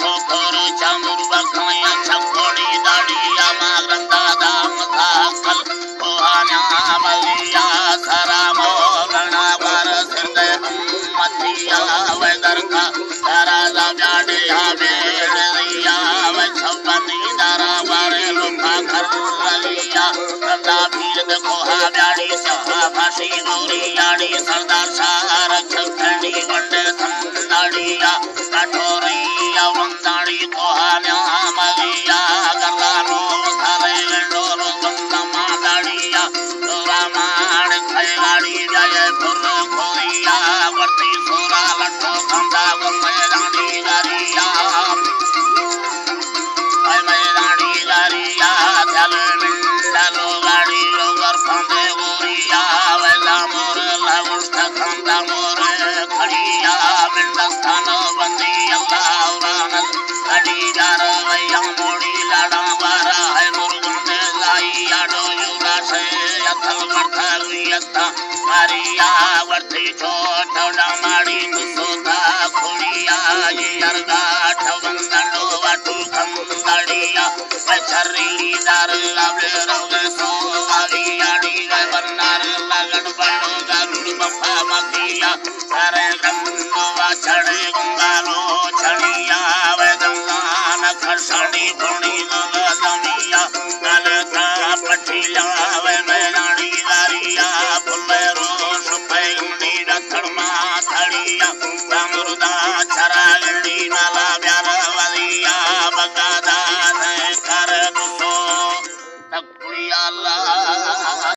ठोकर चामुर बखया छकोड़ी दाड़िया मागरंदा दाम थाकल कोहान्या मलिया सारा मोगना बार सिरदे मतिया वेदर का सारा जाडे हावेड़िया वे छपनी दारा बारे लुका कर लिया रंदा भीड़ देखो हाव्याड़ी सहा भाषी गोरी याड़ी सरदार सार छखड़ी वंडे संदाड़िया कठोरिया वंदाड़ी कोहान्या मलिया गरानो सारे वेंडोरो गंगमा दाड़िया डोरा माड़ खैगाड़ी जाए फुर खोरिया वर्ती सोरा लट्ठो खंदा मैदानी गारिया मैदानी गारिया चल मिंडलो गाड़ी लोगर फंदे गोरिया वैला मोर लगुष्ठ खंदा मोर खड़िया मिंडस्थान बंदी अल्लाह रानल खड़ी जार वैया मोड़ी लाड़ा बारा है मुर्गंदे लाई आडो युगा से अथल वर्था गुयत्ता मारिया वर्ती छोट डमाड़ी कुसोता खोड़िया ये अरगाठ बंदलो वाटू खंदाड़िया छर्री दार लावले रवले सो आली आड़ी गए बन्नार लगन बड़ो गारुड़ बफा मकिया सारे गंगवा छड़े गंगालो छड़िया वे गंगा न खरसड़ी पुणी गंगा दमिया गल का पठिया वे मैनाड़ी गारिया फुले रोश पे उंडी रखड़ माथड़िया मुर्दा छरा गंडी नाला प्यार वलिया बगादा कर कुसो तक